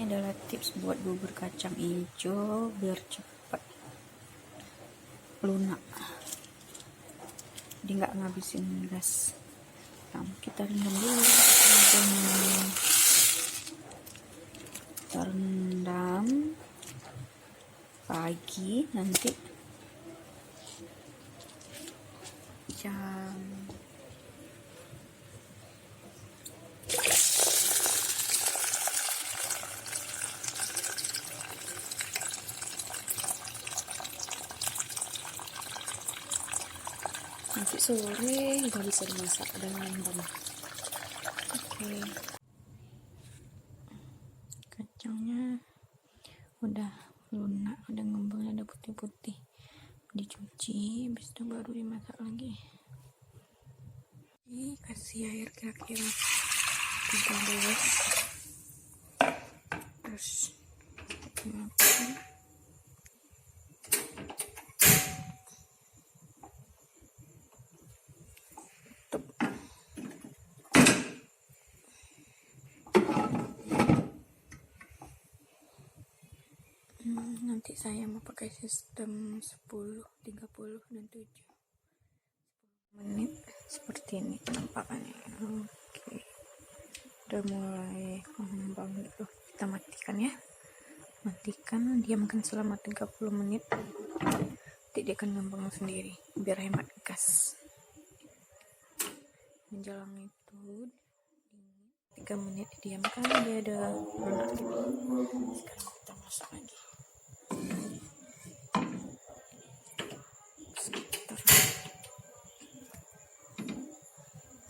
adalah tips buat bubur kacang hijau biar cepat lunak, jadi nggak ngabisin gas. Nah, kita rendam dulu, kita rendam pagi nanti jam nanti sore udah bisa dimasak dan ngembang. Oke, kacangnya udah lunak, udah ngembang, ada putih-putih, dicuci, habis itu baru dimasak lagi. Ini kasih air kira-kira 3 gelas, terus makan. Nanti saya mau pakai sistem 10, 30, dan 7 menit seperti ini penampakannya. Oke, udah mulai mengembang gitu. Kita matikan ya, matikan, diamkan selama 30 menit, nanti dia akan ngembang sendiri biar hemat gas. Menjelang itu 3 menit diamkan, dia ada lunak. Sekarang kita masak lagi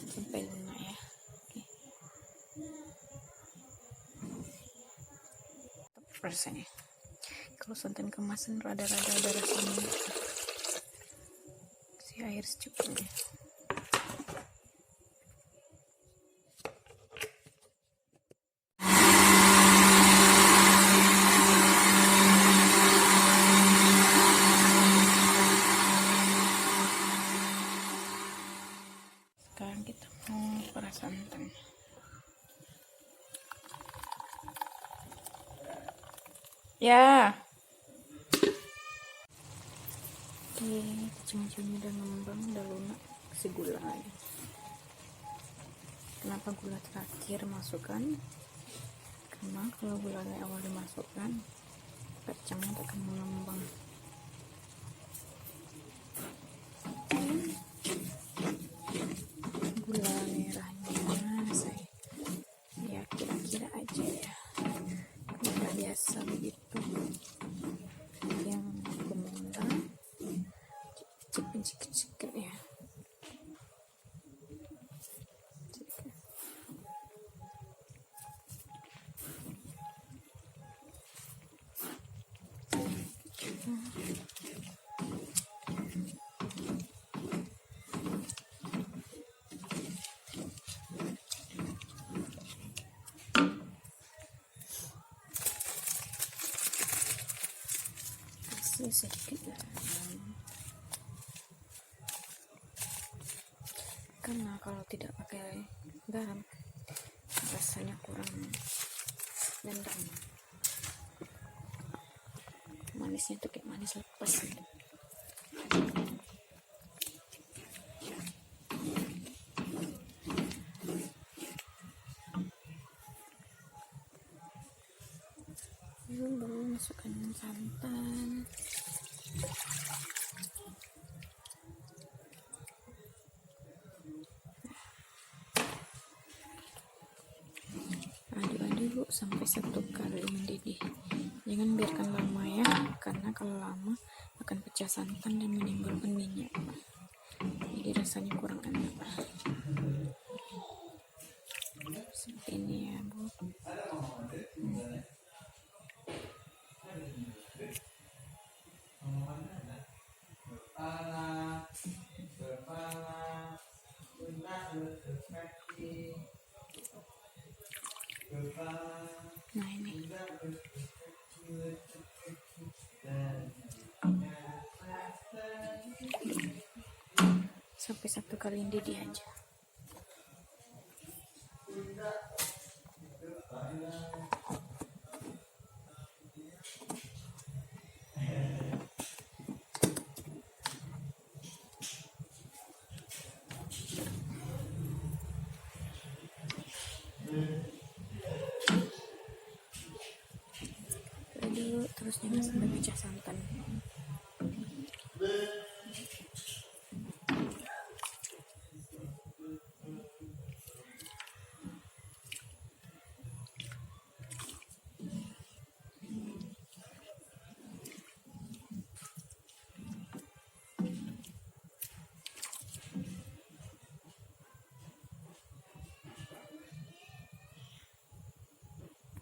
sampai lunak ya. Oke, rasanya kalau santan kemasan rada-rada ada rasanya, si air secukupnya. Sekarang kita mau peras santan. Ya. Oke, kacang-kacangnya udah ngembang, udah lunak, kasih gula lagi. Kenapa gula terakhir masukkan? Karena kalau gula dari awal dimasukkan, kacangnya akan mengembang. Gula merahnya saya ya kira-kira aja ya, nggak biasa begitu, yang pemula cicip ya. Sedikit karena kalau tidak pakai garam rasanya kurang nendang, manisnya tuh kayak manis lepas gitu. Baru masukkan santan, aduk-aduk sampai 1 kali mendidih. Jangan biarkan lama ya, karena kalau lama akan pecah santan dan menimbulkan minyak, jadi rasanya kurang enak. Seperti ini ya Bu. Nah ini sampai 1 kali mendidih aja. aduk terus jangan sampai pecah santan.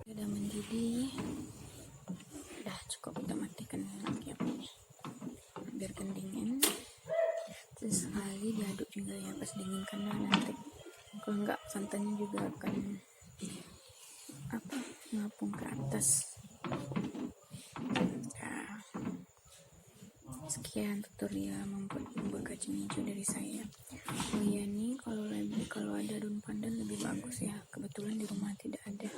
Udah mendidih, udah cukup, kita matikan lagi apinya biar dingin. Sesekali diaduk juga ya pas dingin, karena nanti kalau enggak santannya juga akan ngapung ke atas. Nah, sekian tutorial membuat bubur kacang hijau dari saya. Oh iya nih, kalau ada daun pandan lebih bagus ya, kebetulan di rumah tidak ada.